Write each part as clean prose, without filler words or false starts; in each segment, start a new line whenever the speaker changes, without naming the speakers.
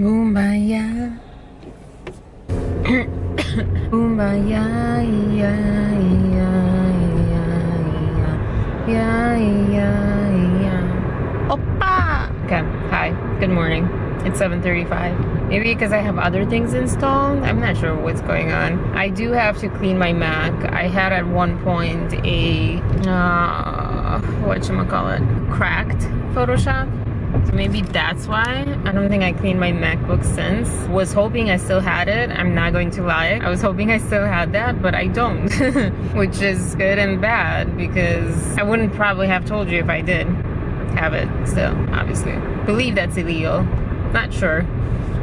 Kumbaya. Kumbaya, yeah, yeah, yeah, yeah, yeah. Oppa! Okay, hi, good morning. It's 7:35. Maybe because I have other things installed. I'm not sure what's going on. I do have to clean my Mac. I had at one point a, whatchamacallit, cracked Photoshop. So maybe that's why. I don't think I cleaned my MacBook since. Was hoping I still had it. I'm not going to lie. I was hoping I still had that, but I don't. Which is good and bad because I wouldn't probably have told you if I did have it still, obviously. Believe that's illegal. Not sure.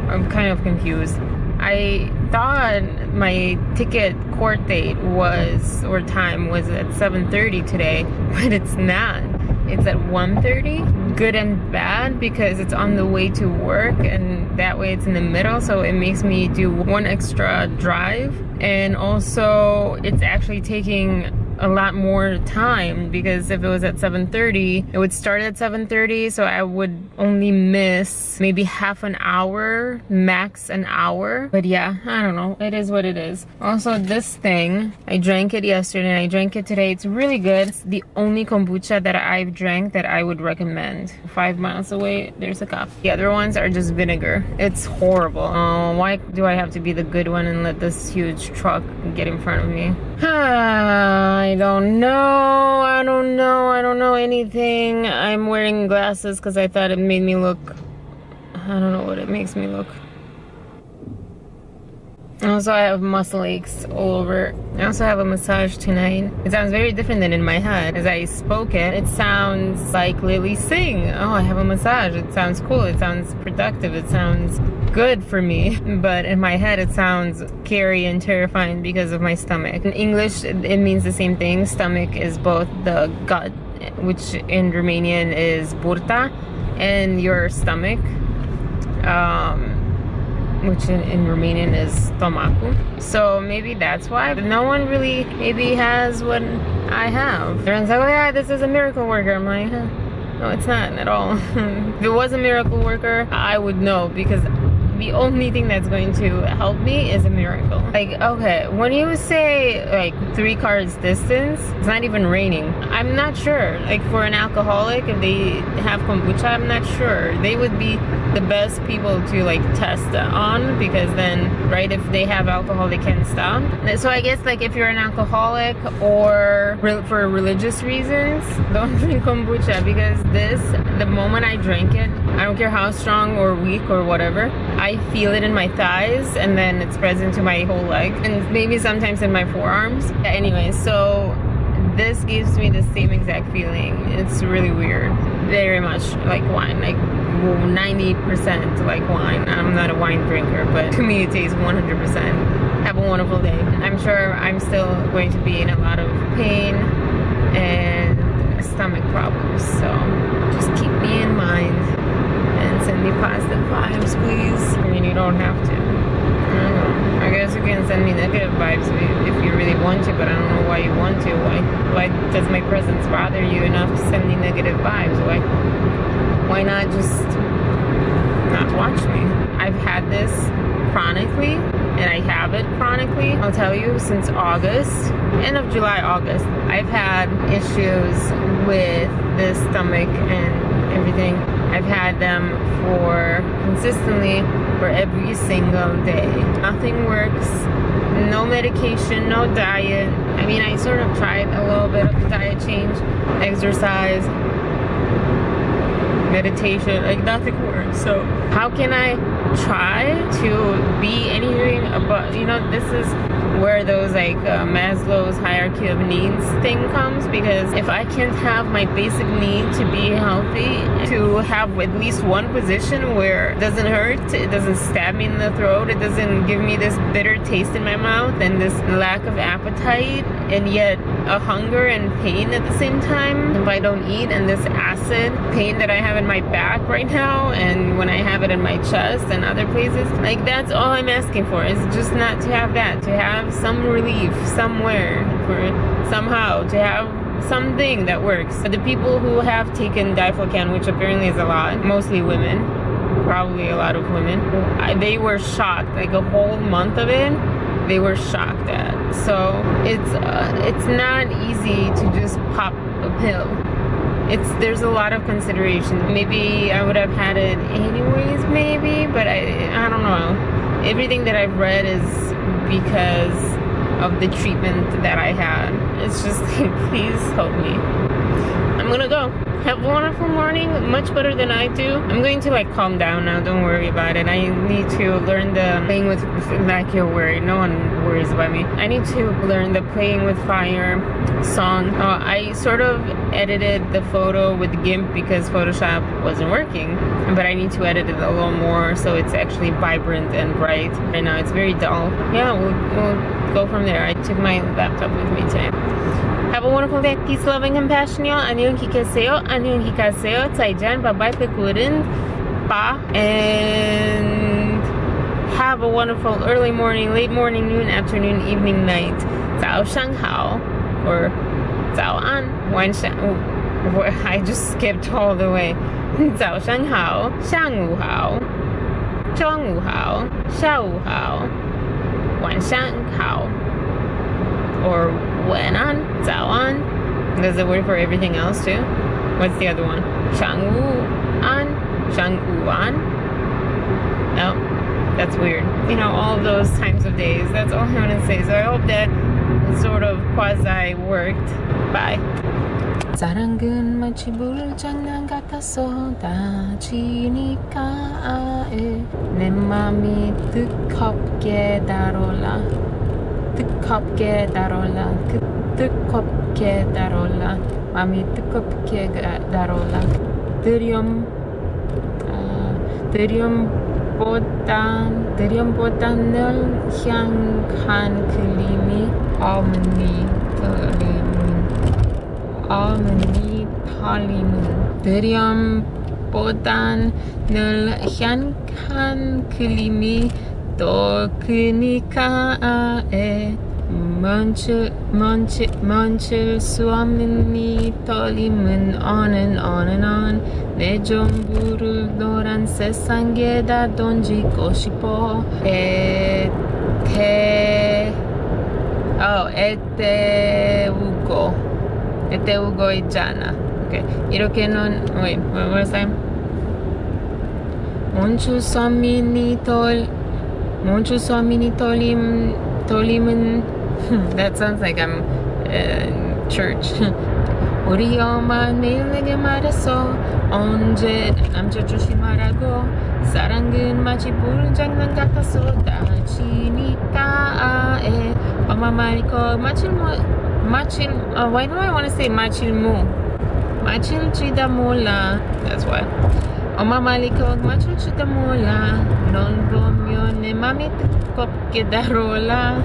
I'm kind of confused. I thought my ticket court date was, or time was at 7:30 today, but it's not. It's at 1:30. Good and bad because it's on the way to work and that way it's in the middle, so it makes me do one extra drive, and also it's actually taking a lot more time because if it was at 7:30, it would start at 7:30, so I would only miss maybe half an hour, max an hour. But yeah, I don't know, it is what it is. Also, this thing, I drank it yesterday and I drank it today. It's really good. It's the only kombucha that I've drank that I would recommend. 5 miles away, there's a cup. The other ones are just vinegar. It's horrible. Why do I have to be the good one and let this huge truck get in front of me? I don't know. I don't know anything. I'm wearing glasses because I thought it made me look, I don't know what it makes me look. Also, I have muscle aches all over. I also have a massage tonight. It sounds very different than in my head. As I spoke it, it sounds like Lily Singh. Oh, I have a massage. It sounds cool. It sounds productive. It sounds good for me. But in my head, it sounds scary and terrifying because of my stomach. In English, it means the same thing. Stomach is both the gut, which in Romanian is burta, and your stomach. Which in Romanian is stomacu. So maybe that's why. But no one really maybe has what I have. Everyone's like, oh yeah, this is a miracle worker. I'm like, huh. No, it's not at all. If it was a miracle worker, I would know because the only thing that's going to help me is a miracle. Like, okay, when you say like 3 cars distance, it's not even raining. I'm not sure. Like for an alcoholic, if they have kombucha, I'm not sure. They would be the best people to like test on because then, right, if they have alcohol, they can't stop. So I guess like if you're an alcoholic or for religious reasons, don't drink kombucha because this, the moment I drank it, I don't care how strong or weak or whatever, I feel it in my thighs and then it spreads into my whole leg and maybe sometimes in my forearms. Anyway, so this gives me the same exact feeling. It's really weird. Very much like wine, like 90% like wine. I'm not a wine drinker, but to me it tastes 100%. Have a wonderful day. I'm sure I'm still going to be in a lot of pain and stomach problems, so just keep me in mind. Send me positive vibes, please. I mean, you don't have to. I don't know. I guess you can send me negative vibes if you really want to, but I don't know why you want to. Why does my presence bother you enough to send me negative vibes? Why not just not watch me? I've had this chronically, and I have it chronically, I'll tell you, since August, end of July, August. I've had issues with the stomach and everything. I've had them for consistently for every single day. Nothing works, no medication, no diet. I mean, I sort of tried a little bit of diet change, exercise, meditation, like nothing works. So how can I try to be anything about, you know, this is where those like Maslow's hierarchy of needs thing comes, because if I can't have my basic need to be healthy, to have at least one position where it doesn't hurt, it doesn't stab me in the throat, it doesn't give me this bitter taste in my mouth and this lack of appetite and yet a hunger and pain at the same time if I don't eat, and this acid pain that I have in my back right now and when I have it in my chest and other places, like that's all I'm asking for, is just not to have that, to have some relief somewhere, for somehow to have something that works. But the people who have taken diflucan, which apparently is a lot, mostly women, probably a lot of women, they were shocked. Like a whole month of it, they were shocked at. So it's not easy to just pop a pill. There's a lot of consideration. Maybe I would have had it anyways, maybe, but I don't know. Everything that I've read is because of the treatment that I had. It's just like, please help me. I'm gonna go. Have a wonderful morning, much better than I do. I'm going to like calm down now, don't worry about it. I need to learn the playing with, like you're worried, no one worries about me. I need to learn the playing with fire song. I sort of edited the photo with GIMP because Photoshop wasn't working, but I need to edit it a little more so it's actually vibrant and bright. Right now it's very dull. Yeah, we'll go from there. I took my laptop with me today. Have a wonderful day. Peace, love, and compassion, y'all. 안녕히 계세요. 안녕히 가세요. 再见. Bye-bye. Pekurin. Bye. And have a wonderful early morning, late morning, noon, afternoon, evening, night. 早上好. Or 早安. I just skipped all the way. 早上好. 上午好. 中午好. 下午好. 晚上好. Or 晚安, 早安. Does it work for everything else too? What's the other one? 上午安, 上午安. No, that's weird. You know, all of those times of days. That's all I'm gonna say. So I hope that sort of quasi worked. Bye. 사랑은 마치 불장난 같아서 다지니까 내 맘이 뜨겁게 달아올라. 뜨겁게 달아올라. 뜨겁게 달아올라. 맘이 뜨겁게 달아올라. 드림보다 널 향한 그림이 어머니 털리는 드림보다 널 향한 그림이 또 그니까 멈출 수 없는 이 떨림은 on and on 내 전부를 노란 세상에다 던지고 싶어 애태우고 있잖아. Okay. 이렇게는 wait, what was that? 멈출 수 없는 이 떨림은 that sounds like I'm in church. 우리 엄마 매일 내게 말했어. 언제 남자 조심하라고. 사랑은 마치 불장난 같아서 다치니까 엄마 말이 꼭 why do I want to say 마칠지다 몰라. That's why. 엄마 말이 꼭 마칠지다 몰라. 넌 보면 내 맘이 뜨겁게 달아올라.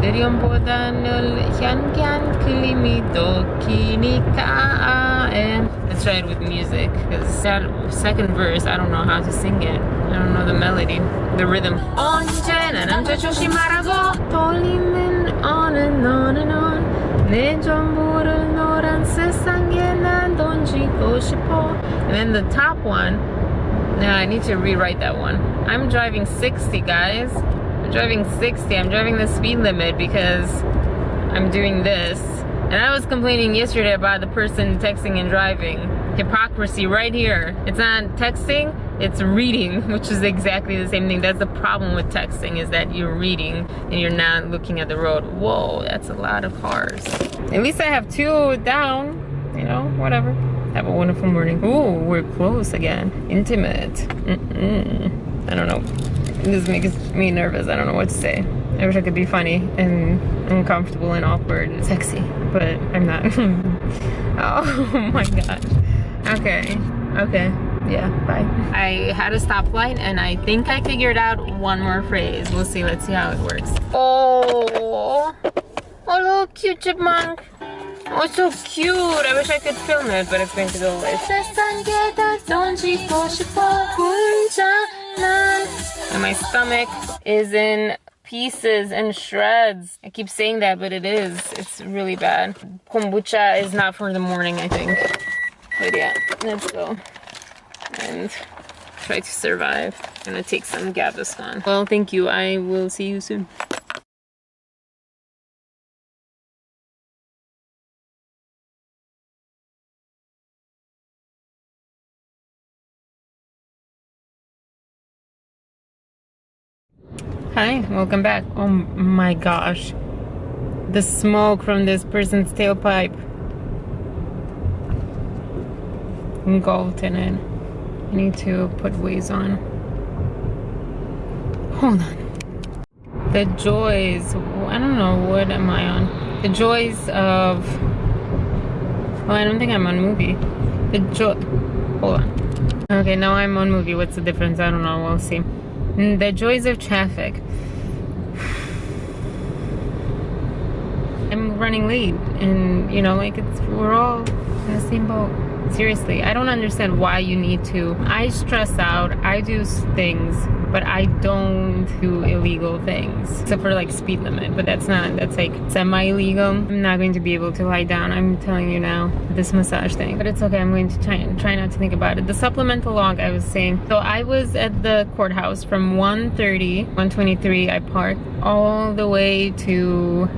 드림보다 널 향한 그림이 더 기니까. Let's try it with music, because that second verse, I don't know how to sing it. I don't know the melody, the rhythm. 언제나 남자 조심하라고. 떨림은 on and on 내 전부를 노란 세상에 난 던지고 싶어. And then the top one, now I need to rewrite that one. I'm driving 60, guys. I'm driving 60. I'm driving the speed limit because I'm doing this. And I was complaining yesterday about the person texting and driving. Hypocrisy right here. It's not texting, it's reading, which is exactly the same thing. That's the problem with texting, is that you're reading and you're not looking at the road. Whoa, that's a lot of cars. At least I have 2 down, you know, whatever. Have a wonderful morning. Ooh, we're close again. Intimate. I don't know. This makes me nervous. I don't know what to say. I wish I could be funny and uncomfortable and awkward and sexy, but I'm not. Oh my gosh. Okay. Yeah, bye. I had a stoplight and I think I figured out one more phrase. We'll see. Let's see how it works. Oh, little cute chipmunk. Oh, so cute. I wish I could film it, but it's going to go away. And my stomach is in pieces and shreds. I keep saying that, but it is. It's really bad. Kombucha is not for the morning, I think. But yeah, let's go and try to survive. I'm gonna take some Gaviscon. Well, thank you. I will see you soon. Hi, welcome back. Oh my gosh. The smoke from this person's tailpipe engulfed in it. I need to put Waze on. Hold on. The joys, I don't know, what am I on? The joys of, oh, I don't think I'm on movie. Hold on. Okay, now I'm on movie. What's the difference? I don't know, we'll see. The joys of traffic. I'm running late, and you know, like, we're all in the same boat. Seriously, I don't understand why you need to. I stress out, I do things, but I don't do illegal things, except for like speed limit, but that's like semi-illegal. I'm not going to be able to lie down, I'm telling you now, this massage thing. But it's okay, I'm going to try not to think about it. The supplemental log I was saying, so I was at the courthouse from 1:23, I parked, all the way to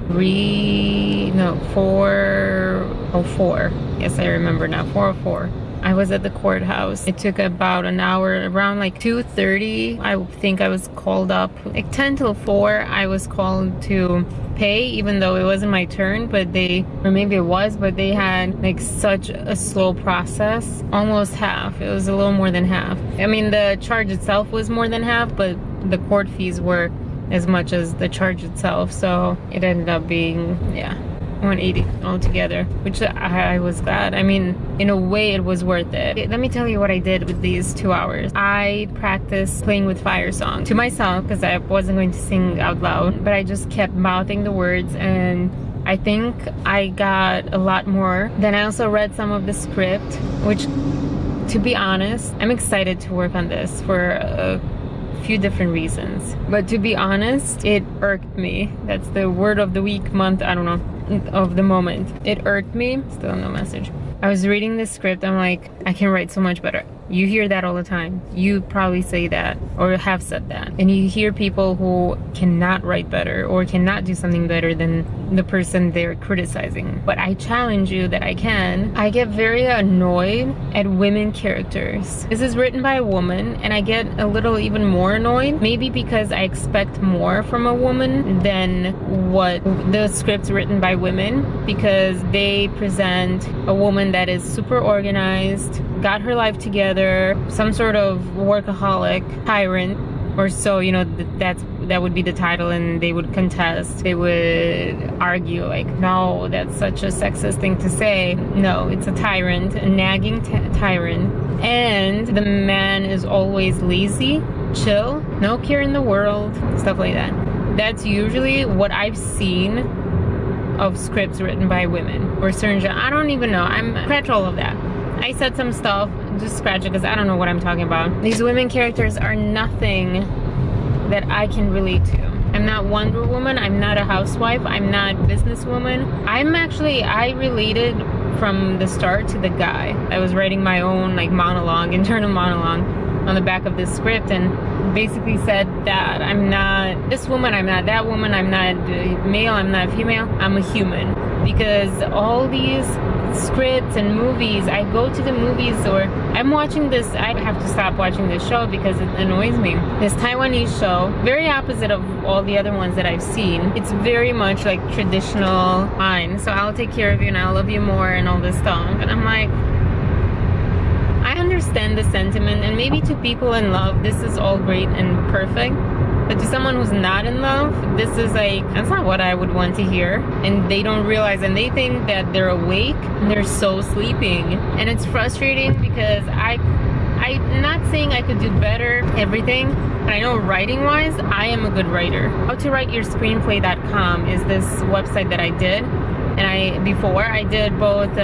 4:04. Yes, I remember now, 4:04. I was at the courthouse. It took about an hour, around like 2:30. I think I was called up. Like 10 till 4, I was called to pay, even though it wasn't my turn, but or maybe it was, but they had like such a slow process. Almost half. It was a little more than half. I mean, the charge itself was more than half, but the court fees were as much as the charge itself. So it ended up being, yeah, 180 altogether, which I was glad. I mean, in a way it was worth it. Let me tell you what I did with these 2 hours. I practiced playing with fire song to myself because I wasn't going to sing out loud, but I just kept mouthing the words, and I think I got a lot more. Then I also read some of the script, which, to be honest, I'm excited to work on this for a few different reasons. But to be honest, it irked me. That's the word of the week, month, I don't know, of the moment. It irked me. Still no message. I was reading this script, I'm like, I can write so much better. You hear that all the time. You probably say that or have said that. And you hear people who cannot write better or cannot do something better than the person they're criticizing. But I challenge you that I can. I get very annoyed at women characters. This is written by a woman, and I get a little even more annoyed. Maybe because I expect more from a woman than what the scripts written by women, because they present a woman that is super organized, got her life together, some sort of workaholic tyrant, or so, you know, that would be the title, and they would contest, they would argue like, no, that's such a sexist thing to say. No, it's a tyrant, a nagging tyrant, and the man is always lazy, chill, no care in the world, stuff like that. That's usually what I've seen of scripts written by women or certain genre. I don't even know. I'm scratch all of that. I said some stuff, just scratch it because I don't know what I'm talking about. These women characters are nothing that I can relate to. I'm not Wonder Woman, I'm not a housewife, I'm not businesswoman. I related from the start to the guy. I was writing my own like monologue, internal monologue on the back of this script, and basically said that I'm not this woman, I'm not that woman, I'm not male, I'm not female, I'm a human. Because all these scripts and movies, I go to the movies, or I'm watching this, I have to stop watching this show because it annoys me. This Taiwanese show, very opposite of all the other ones that I've seen. It's very much like traditional line, so I'll take care of you and I'll love you more and all this stuff. And I'm like, I understand the sentiment, and maybe to people in love this is all great and perfect, but to someone who's not in love, this is like, that's not what I would want to hear. And they don't realize, and they think that they're awake and they're so sleeping. And it's frustrating because I'm not saying I could do better everything, but I know writing wise I am a good writer. HowToWriteYourScreenplay.com is this website that I did, and before I did both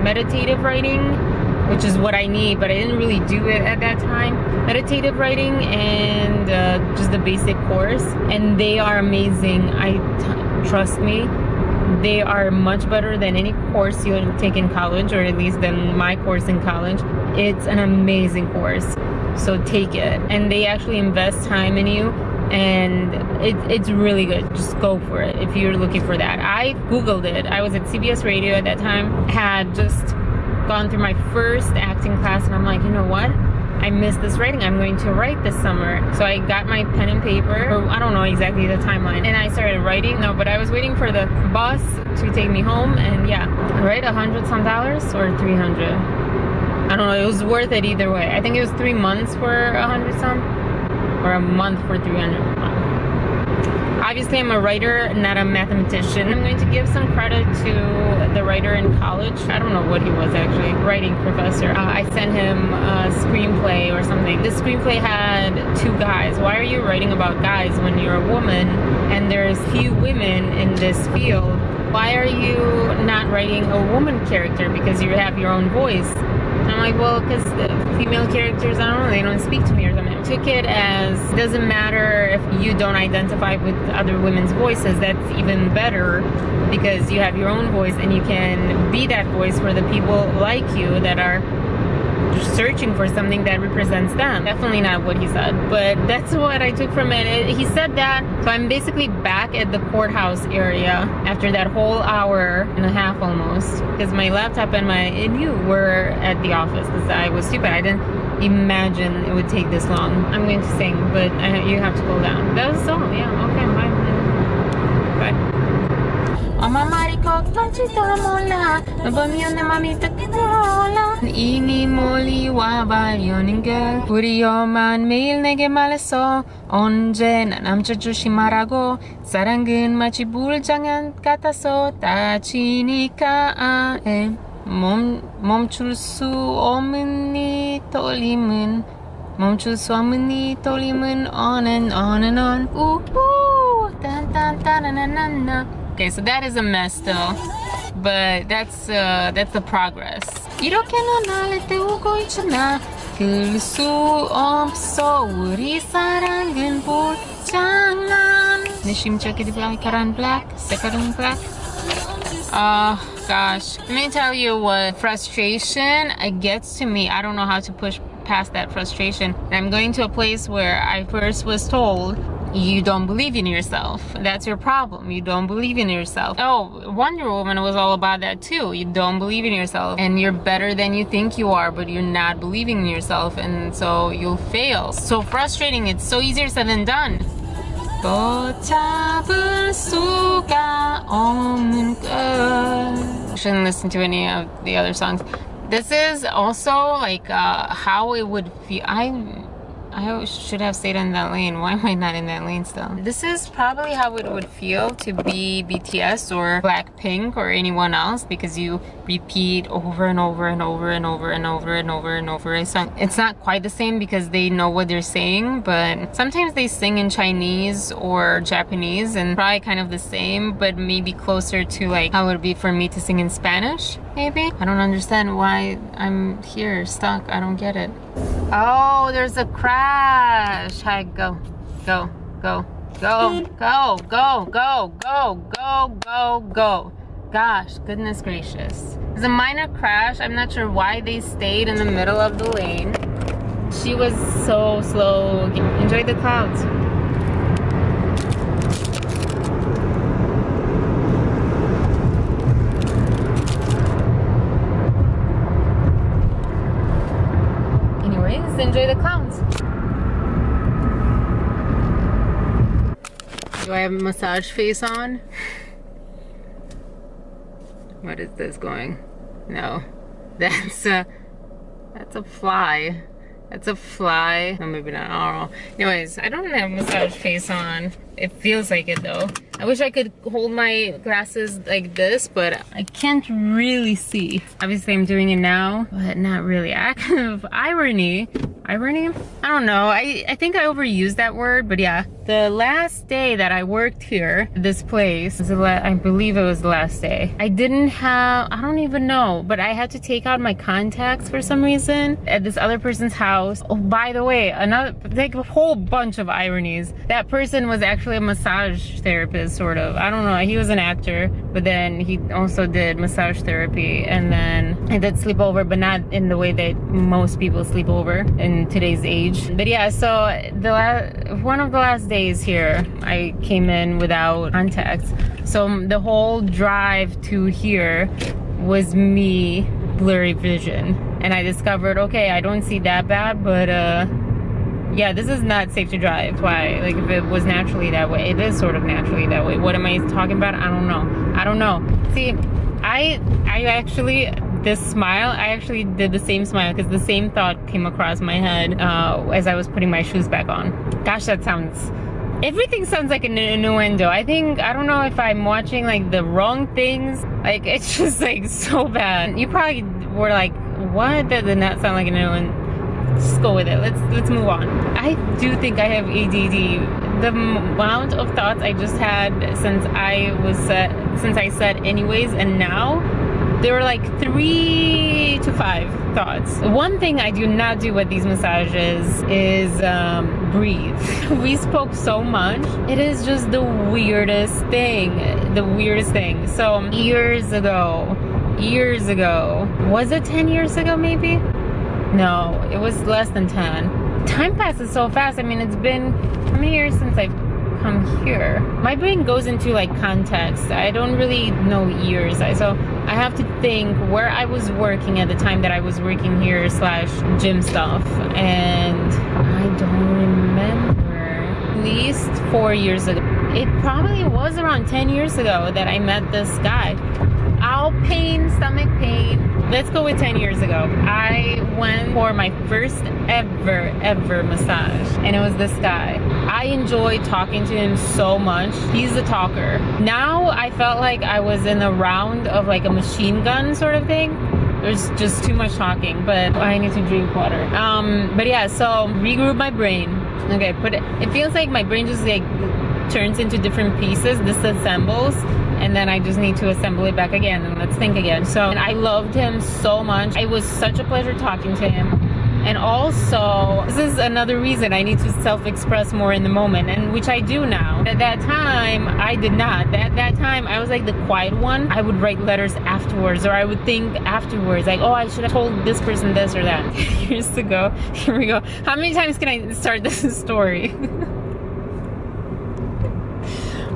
meditative writing, which is what I need, but I didn't really do it at that time. Meditative writing and just the basic course, and they are amazing. Trust me, They are much better than any course you would take in college, or at least than my course in college. It's an amazing course, so take it. And they actually invest time in you, and it's really good. Just go for it if you're looking for that. I Googled it. I was at CBS Radio at that time, had just gone through my first acting class, and I'm like, you know what? I missed this writing. I'm going to write this summer. So I got my pen and paper, or I don't know exactly the timeline, and I started writing. No, but I was waiting for the bus to take me home, and yeah, right, $100-some or 300. I don't know, it was worth it either way. I think it was 3 months for 100-some, or a month for 300. Obviously, I'm a writer, not a mathematician. I'm going to give some credit to the writer in college. I don't know what he was actually, writing professor. I sent him a screenplay or something. The screenplay had 2 guys. Why are you writing about guys when you're a woman and there's few women in this field? Why are you not writing a woman character because you have your own voice? And I'm like, well, because the female characters, I don't know, they don't speak to me or something. I took it as, it doesn't matter if you don't identify with other women's voices. That's even better, because you have your own voice and you can be that voice for the people like you that are searching for something that represents them. Definitely not what he said, but that's what I took from it. He said that, so I'm basically back at the courthouse area after that whole hour and a half almost, because my laptop and you were at the office, because I was stupid. I didn't imagine it would take this long. I'm going to sing, but you have to go down. That was all. Yeah, okay, bye. Bye. Ini moli wa 발연인걸 우리 엄만 매일 내게 말했어 언제나 남자 조심하라고 사랑은 마치 불장난 같아서 다치니까 멈출 수 없는 이 떨림은 멈출 수 없는 이 떨림은 on and on ooh 딴딴따라나나나. Okay, so that is a mess still, but that's the progress. 이렇게는 나를 때우고 있잖아. 그럴 수 없어 우리 사랑은 불장난. 내 심장이 black and black, second black. Gosh, let me tell you what frustration gets to me. I don't know how to push past that frustration. I'm going to a place where I first was told, you don't believe in yourself. That's your problem. You don't believe in yourself. Oh, Wonder Woman was all about that too. You don't believe in yourself and you're better than you think you are, but you're not believing in yourself, and so you'll fail. So frustrating. It's so easier said than done. 잡을 수가 없는 걸. Shouldn't listen to any of the other songs. This is also like how it would feel. I should have stayed in that lane. Why am I not in that lane still? This is probably how it would feel to be BTS or Blackpink or anyone else, because you repeat over and over and over and over and over and over and over a song. It's not quite the same because they know what they're saying, but sometimes they sing in Chinese or Japanese and probably kind of the same, but maybe closer to like how it would be for me to sing in Spanish, maybe? I don't understand why I'm here stuck. I don't get it. Oh, there's a crash. Hi, go. Gosh, goodness gracious. It's a minor crash. I'm not sure why they stayed in the middle of the lane. She was so slow. Enjoy the clouds. Enjoy the clowns. Do I have a massage face on? What is this going? No, that's a fly. That's a fly. No, maybe not. I don't know. Anyways, I don't have a massage face on. It feels like it though. I wish I could hold my glasses like this, but I can't really see. Obviously I'm doing it now, but not really. Act of irony. Irony? I don't know. I think I overused that word, but yeah. The last day that I worked here, this place, I believe it was the last day. I didn't have, I don't even know, but I had to take out my contacts for some reason at this other person's house. Oh, by the way, another, like a whole bunch of ironies. That person was actually a massage therapist, sort of. I don't know, he was an actor, but then he also did massage therapy, and then I did sleep over, but not in the way that most people sleep over in today's age. But yeah, so one of the last days here, I came in without contacts. So the whole drive to here was me blurry vision. And I discovered, okay, I don't see that bad, but yeah, this is not safe to drive. Why? Like, if it was naturally that way, it is sort of naturally that way. What am I talking about? I don't know. I don't know. See, I actually, this smile, I actually did the same smile because the same thought came across my head as I was putting my shoes back on. Gosh, that sounds, everything sounds like an innuendo. I don't know if I'm watching like the wrong things. Like, it's just like so bad. You probably were like, what? That did not sound like an innuendo. Just go with it. Let's move on. I do think I have ADD. The amount of thoughts I just had since I said anyways and now, there were like 3 to 5 thoughts. One thing I do not do with these massages is breathe. We spoke so much. It is just the weirdest thing. The weirdest thing. So years ago, was it 10 years ago maybe? No, it was less than 10. Time passes so fast. I mean, it's been how many years since I've come here? My brain goes into like context. I don't really know years. So I have to think where I was working at the time that I was working here / gym stuff. And I don't remember. At least 4 years ago. It probably was around 10 years ago that I met this guy. Ow, pain, stomach pain. Let's go with 10 years ago. I went for my first ever massage, and it was this guy. I enjoyed talking to him so much. He's a talker. Now I felt like I was in a round of like a machine gun sort of thing. There's just too much talking, but I need to drink water. But yeah, so regroup my brain. Okay, it feels like my brain just like turns into different pieces, disassembles, and then I just need to assemble it back again and let's think again. So, and I loved him so much. It was such a pleasure talking to him. And also, this is another reason I need to self-express more in the moment, and which I do now. At that time, I did not. At that time, I was like the quiet one. I would write letters afterwards, or I would think afterwards, like, oh, I should have told this person this or that. Years ago, here we go. How many times can I start this story?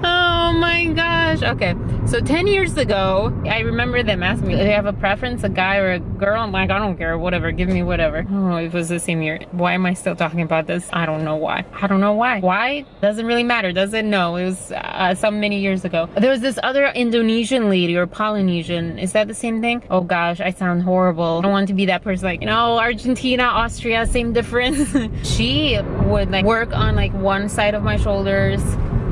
Oh my gosh. Okay, so 10 years ago, I remember them asking me, do you have a preference, a guy or a girl? I'm like, I don't care, whatever, give me whatever. Oh, it was the same year. Why am I still talking about this? I don't know why. I don't know why. Why? Doesn't really matter, does it? No, it was so many years ago. There was this other Indonesian lady, or Polynesian. Is that the same thing? Oh gosh, I sound horrible. I don't want to be that person like, you know, Argentina, Austria, same difference. She would like work on like one side of my shoulders,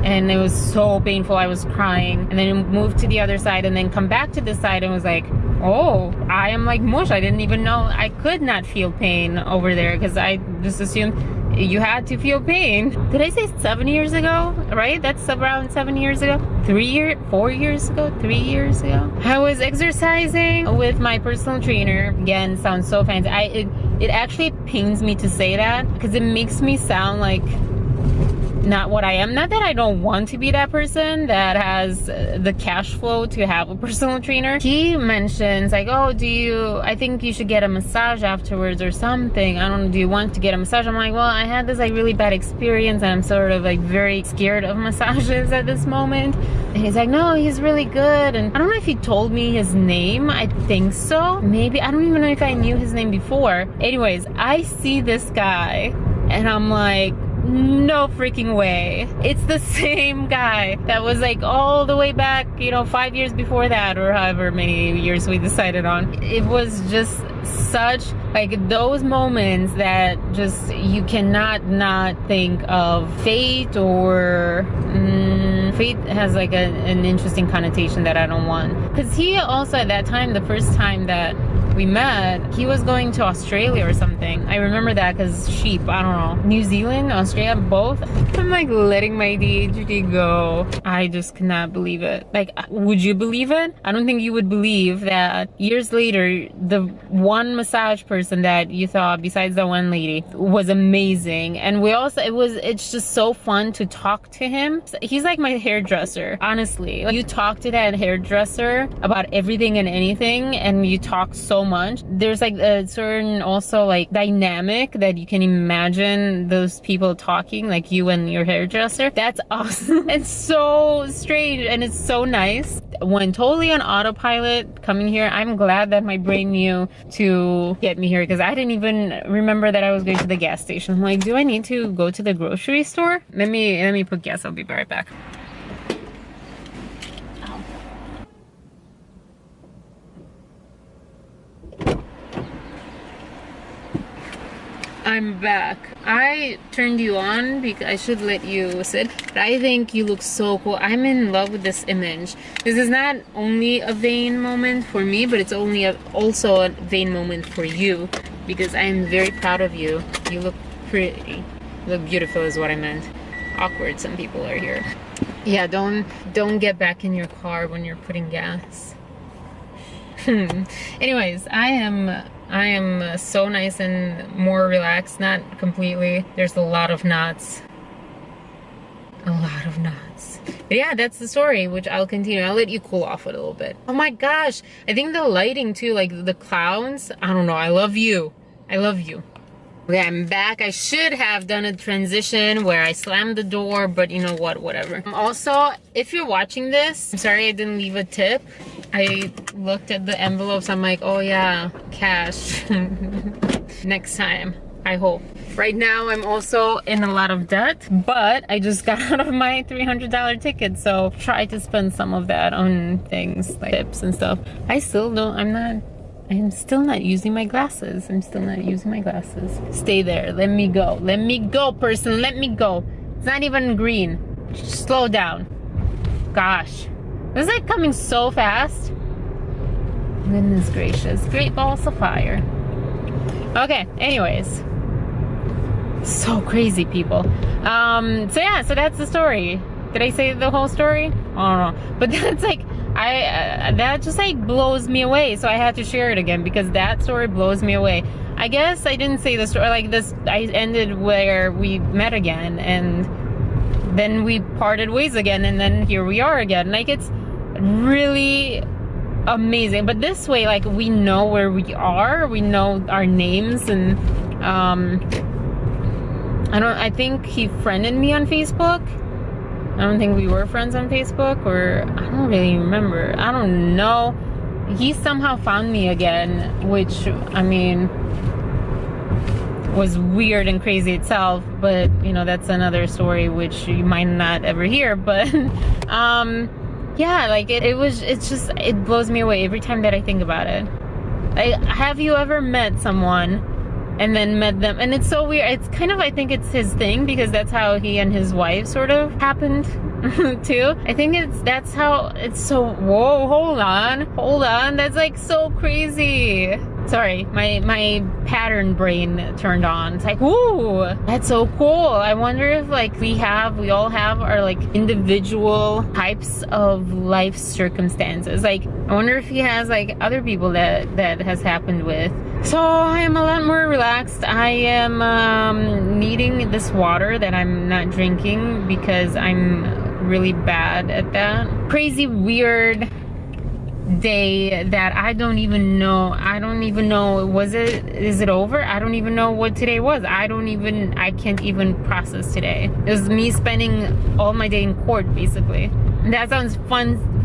and it was so painful. I was crying, and then moved to the other side, and then come back to this side and was like, oh, I am like mush. I didn't even know I could not feel pain over there because I just assumed you had to feel pain. Did I say 7 years ago? Right? That's around 7 years ago. 4 years ago? 3 years ago? I was exercising with my personal trainer. Again, sounds so fancy. It actually pains me to say that because it makes me sound like not what I am. Not that I don't want to be that person that has the cash flow to have a personal trainer. He mentions like, oh, I think you should get a massage afterwards or something. I don't know, do you want to get a massage? I'm like, well, I had this like really bad experience and I'm sort of like very scared of massages at this moment. And he's like, no, he's really good. And I don't know if he told me his name. I think so. Maybe. I don't even know if I knew his name before. Anyways, I see this guy and I'm like, no freaking way. It's the same guy that was like all the way back, you know, 5 years before that, or however many years we decided on. It was just such like those moments that just you cannot not think of fate, or fate has like an interesting connotation that I don't want. Because he also at that time, the first time that we met, he was going to Australia or something. I remember that because sheep, I don't know. New Zealand, Australia, both. I'm like letting my ADHD go. I just cannot believe it. Like, would you believe it? I don't think you would believe that years later, the one massage person that you thought, besides the one lady, was amazing. And we also, it's just so fun to talk to him. He's like my hairdresser, honestly. You talk to that hairdresser about everything and anything, and you talk so much. There's like a certain also like dynamic that you can imagine those people talking, like you and your hairdresser. That's awesome. It's so strange and it's so nice. Went totally on autopilot coming here. I'm glad that my brain knew to get me here because I didn't even remember that I was going to the gas station. I'm like, do I need to go to the grocery store? Let me put gas. I'll be right back. I'm back. I turned you on because I should let you sit, but I think you look so cool. I'm in love with this image. This is not only a vain moment for me, but it's also a vain moment for you because I'm very proud of you. You look pretty. You look beautiful is what I meant. Awkward, some people are here. Yeah, don't get back in your car when you're putting gas. Anyways, I am so nice and more relaxed, not completely. There's a lot of knots. A lot of knots. But yeah, that's the story, which I'll continue. I'll let you cool off a little bit. Oh my gosh, I think the lighting too, like the clouds, I don't know, I love you. I love you. Okay, I'm back. I should have done a transition where I slammed the door, but you know what, whatever. Also, if you're watching this, I'm sorry I didn't leave a tip. I looked at the envelopes, I'm like, oh yeah, cash. Next time, I hope. Right now, I'm also in a lot of debt, but I just got out of my $300 ticket, so try to spend some of that on things like tips and stuff. I'm still not using my glasses. I'm still not using my glasses. Stay there, let me go. Let me go, person, let me go. It's not even green. Just slow down. Gosh. This is like coming so fast. Goodness gracious. Great balls of fire. Okay, anyways. So crazy, people. So yeah, so that's the story. Did I say the whole story? I don't know. But that's like, that just like blows me away. So I had to share it again because that story blows me away. I guess I didn't say the story like this. I ended where we met again and then we parted ways again and then here we are again. Like, it's really amazing. But this way, like, we know where we are, we know our names, and I think he friended me on Facebook. I don't think we were friends on Facebook, or I don't really remember. I don't know. He somehow found me again, which, I mean, was weird and crazy itself, but you know, that's another story which you might not ever hear. But yeah, like it blows me away every time that I think about it. Have you ever met someone and then met them, and it's so weird, it's kind of, I think it's his thing because that's how he and his wife sort of happened too. I think that's how it's so, whoa, hold on, that's like so crazy. Sorry, my pattern brain turned on. It's like, ooh, that's so cool. I wonder if like we all have our like individual types of life circumstances. Like, I wonder if he has like other people that has happened with. So I am a lot more relaxed. I am needing this water that I'm not drinking because I'm really bad at that. Crazy, weird day that I don't even know. Is it over? I don't even know what today was. I can't even process today. It was me spending all my day in court, basically. And that sounds funcy.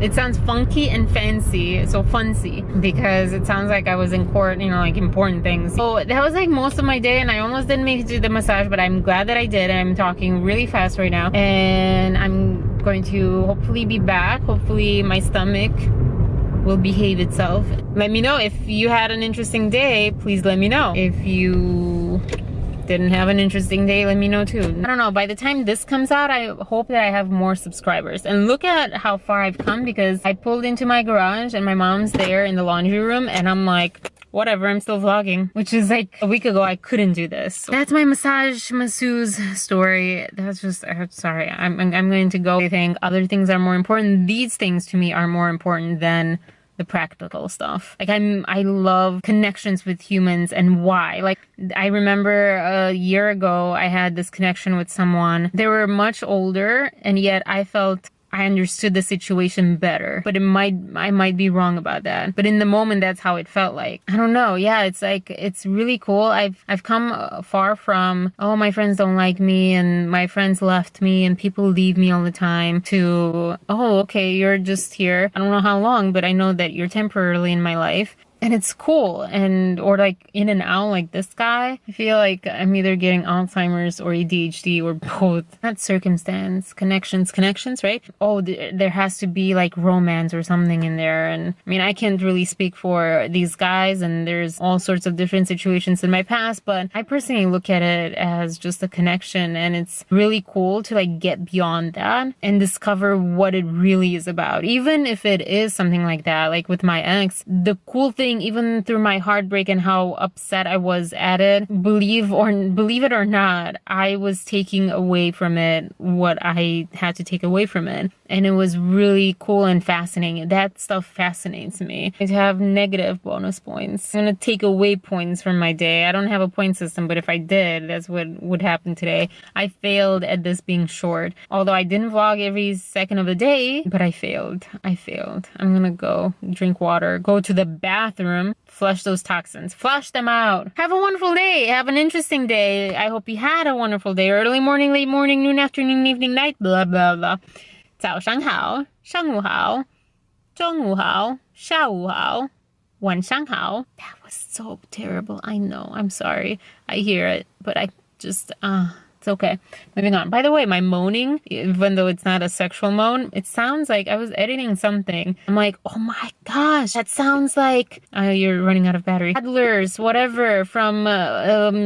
It sounds funky and fancy, so funcy, because it sounds like I was in court, you know, like important things. So that was like most of my day, and I almost didn't make it to the massage, but I'm glad that I did. I'm talking really fast right now, and I'm going to hopefully be back. Hopefully my stomach will behave itself. Let me know if you had an interesting day. Please let me know. If you didn't have an interesting day, let me know too. I don't know, by the time this comes out, I hope that I have more subscribers. And look at how far I've come, because I pulled into my garage and my mom's there in the laundry room, and I'm like, whatever, I'm still vlogging, which is like a week ago I couldn't do this. So that's my masseuse story. That's just, I'm sorry, I'm going to go. I think other things are more important. These things to me are more important than the practical stuff. Like I love connections with humans. And why? Like I remember a year ago I had this connection with someone. They were much older, and yet I felt I understood the situation better, but I might be wrong about that. But in the moment, that's how it felt like. I don't know. Yeah, it's like, it's really cool. I've come far from, oh, my friends don't like me and my friends left me and people leave me all the time, to, oh, okay, you're just here. I don't know how long, but I know that you're temporarily in my life. And it's cool. And, or like in and out, like this guy, I feel like I'm either getting Alzheimer's or ADHD or both. Not circumstance, connections, right? Oh, there has to be like romance or something in there. And I mean, I can't really speak for these guys, and there's all sorts of different situations in my past, but I personally look at it as just a connection. And it's really cool to like get beyond that and discover what it really is about. Even if it is something like that, like with my ex, the cool thing, even through my heartbreak and how upset I was at it, believe it or not, I was taking away from it what I had to take away from it. And it was really cool and fascinating. That stuff fascinates me. I have negative bonus points. I'm gonna take away points from my day. I don't have a point system, but if I did, that's what would happen today. I failed at this being short. Although I didn't vlog every second of the day, but I failed. I'm gonna go drink water, go to the bathroom, flush those toxins, flush them out. Have a wonderful day. Have an interesting day. I hope you had a wonderful day. Early morning, late morning, noon, afternoon, evening, night, blah, blah, blah. 早上好，上午好，中午好，下午好，晚上好. That was so terrible. I know. I'm sorry. I hear it, but I just, it's okay. Moving on. By the way, my moaning, even though it's not a sexual moan, it sounds like I was editing something. I'm like, oh my gosh, that sounds like, you're running out of battery. Adler's, whatever, from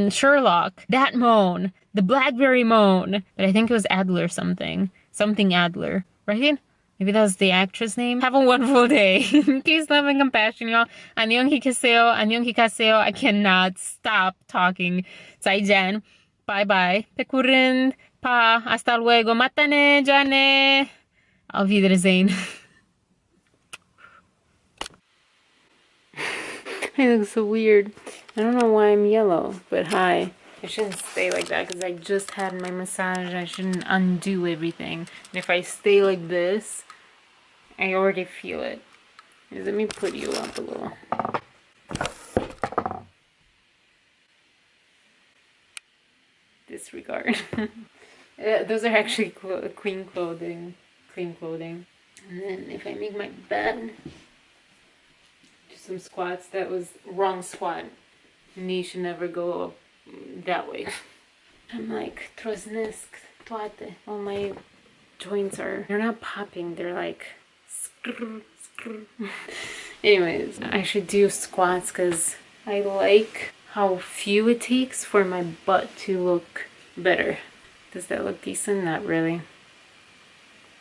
Sherlock. That moan. The Blackberry moan. But I think it was Adler something. Something Adler, right? Maybe that's the actress name. Have a wonderful day. Peace, love, and compassion, y'all. 안녕 히케세요. 안녕 히카세요. I cannot stop talking. 再见. Bye bye. Pekurin. Pa. Hasta luego. Matane. Jane. Auf Wiedersehen. I look so weird. I don't know why I'm yellow, but hi. I shouldn't stay like that because I just had my massage. I shouldn't undo everything. And if I stay like this, I already feel it. Let me put you up a little. Disregard. Those are actually clean clothing. And then if I make my bed, do some squats. That was wrong squat. Knee should never go up that way. I'm like, trosnesk, toate. All my joints they're not popping, they're like, skrr, skrr. Anyways, I should do squats because I like how few it takes for my butt to look better. Does that look decent? Not really.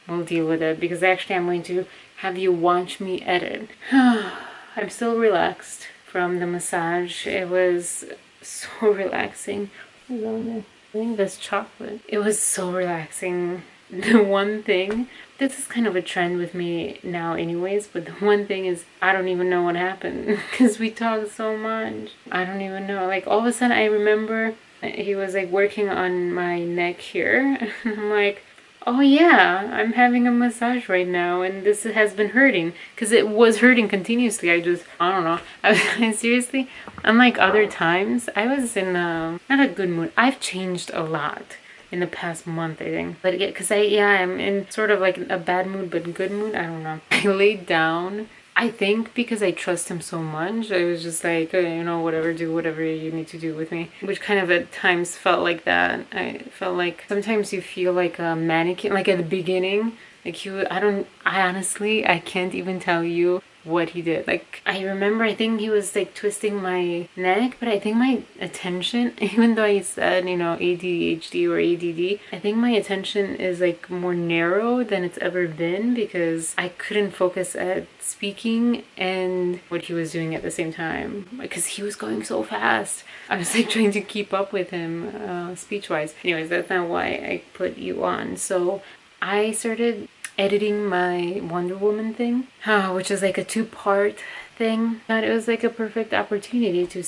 We'll deal with it because actually I'm going to have you watch me edit. I'm still relaxed from the massage. It was so relaxing. I think that's chocolate. It was so relaxing. The one thing, this is kind of a trend with me now anyways, but the one thing is I don't even know what happened because we talked so much. I don't even know. Like all of a sudden I remember he was like working on my neck here. I'm like, oh yeah, I'm having a massage right now and this has been hurting because it was hurting continuously. I don't know. Seriously, unlike other times, I was in not a good mood. I've changed a lot in the past month, I think. But yeah, because I'm in sort of like a bad mood but good mood. I don't know. I laid down. I think because I trust him so much, I was just like, you know, whatever, do whatever you need to do with me. Which kind of at times felt like that. I felt like sometimes you feel like a mannequin, like at the beginning. Like I honestly, I can't even tell you what he did. Like, I remember, I think he was like twisting my neck, but I think my attention, even though I said, you know, ADHD or ADD, I think my attention is like more narrow than it's ever been, because I couldn't focus at speaking and what he was doing at the same time, because he was going so fast. I was like trying to keep up with him speech wise. Anyways, that's not why I put you on. So I started editing my Wonder Woman thing, which is like a 2-part thing. And it was like a perfect opportunity to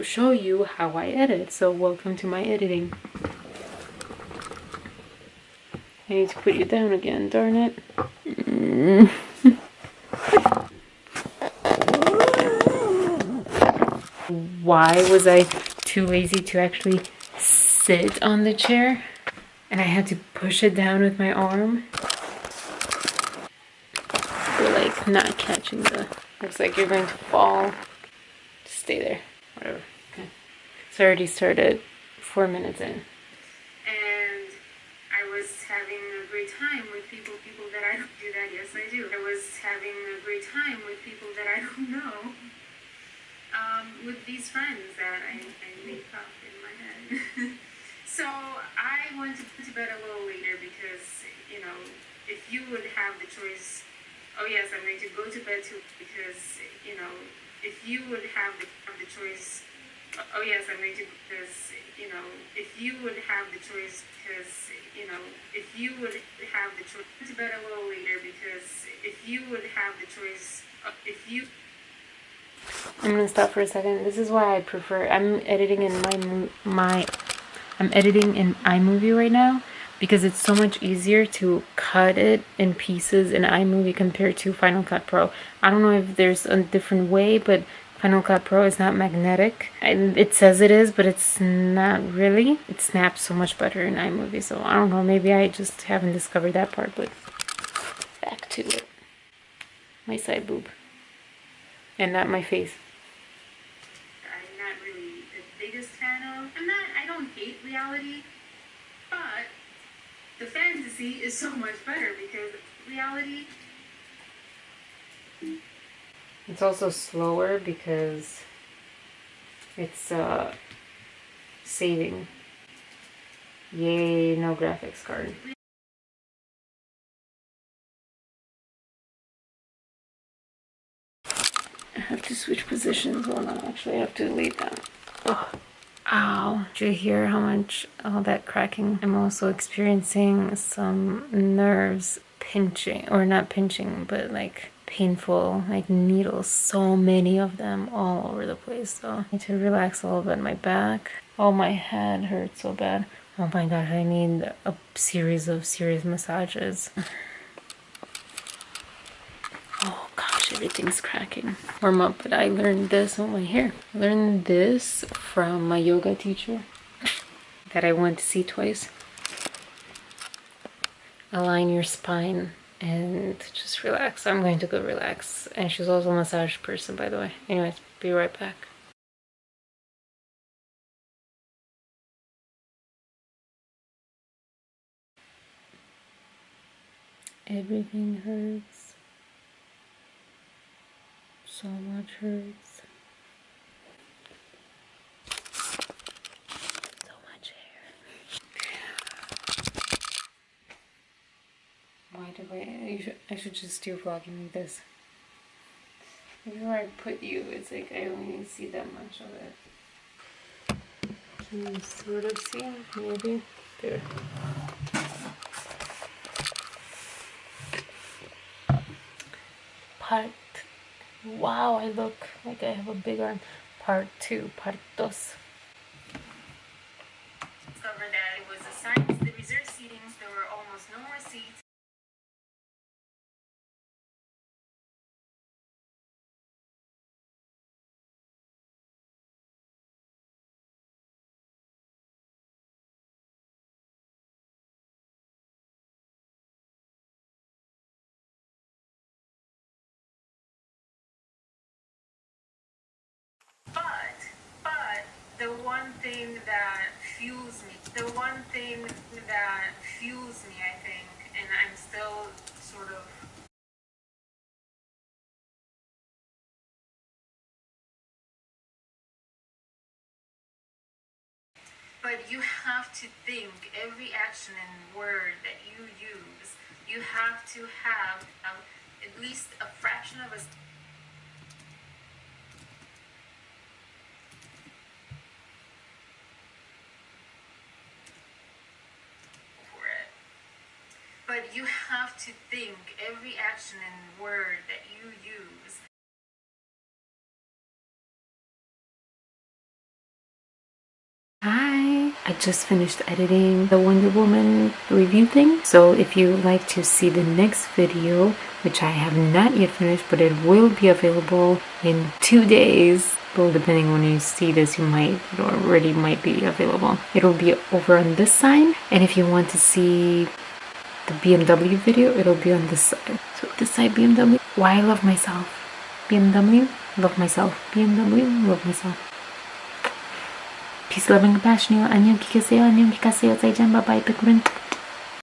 show you how I edit. So welcome to my editing. I need to put you down again, darn it. Why was I too lazy to actually sit on the chair? And I had to push it down with my arm. You're like not catching the... Looks like you're going to fall. Just stay there. Whatever. Okay. So I already started 4 minutes in. And I was having a great time with people that I don't do that. Yes, I do. I was having a great time with people that I don't know. With these friends that I make up in my head. So I went to bed a little later because, you know, if you would have the choice, oh yes, I'm going to go to bed too, because, you know, if you would have the choice, oh yes, I'm going to, because, you know, if you would have the choice, because, you know, if you would have the choice, to bed a little later, because if you would have the choice, if you... I'm gonna stop for a second. This is why I prefer, I'm editing in I'm editing in iMovie right now, because it's so much easier to cut it in pieces in iMovie compared to Final Cut Pro. I don't know if there's a different way, but Final Cut Pro is not magnetic. And it says it is, but it's not really. It snaps so much better in iMovie, so I don't know, maybe I just haven't discovered that part, but back to it. My side boob. And not my face. I'm not really the biggest fan of. I don't hate reality, but the fantasy is so much better, because reality... It's also slower because it's saving. Yay, no graphics card. I have to switch positions. Hold on, actually I have to lay down. Oh. Ow. Did you hear how much all that cracking? I'm also experiencing some nerves pinching, or not pinching, but like painful, like needles, so many of them all over the place. So I need to relax a little bit. My back, oh, my head hurts so bad. Oh my gosh, I need a series of serious massages. Oh gosh, everything's cracking. Warm up, but I learned this on my hair. I learned this from my yoga teacher that I went to see twice. Align your spine and just relax. I'm going to go relax. And she's also a massage person, by the way. Anyways, be right back. Everything hurts. So much hurts. So much hair. Why do I should just do vlogging like this. Everywhere I put you, it's like I only see that much of it. Can you sort of see? Maybe? There. Part. Wow, I look like I have a big arm. Part 2. Part 2. Discovered that it was assigned to the reserved seatings. There were almost no more seats. But the one thing that fuels me, I think, and I'm still sort of But you have to think every action and word that you use, you have to have at least a fraction of a for it. But you have to think every action and word that you use. Hi, I just finished editing the Wonder Woman review thing. So if you would like to see the next video, which I have not yet finished, but it will be available in 2 days. Well, depending when you see this, it already might be available. It'll be over on this side. And if you want to see the BMW video, it'll be on this side. So this side BMW, why I love myself. BMW, love myself. BMW, love myself. Peace, love, and compassion. 안녕, 기계세요. 안녕, 기가세요. 再见, bye bye, 백구른.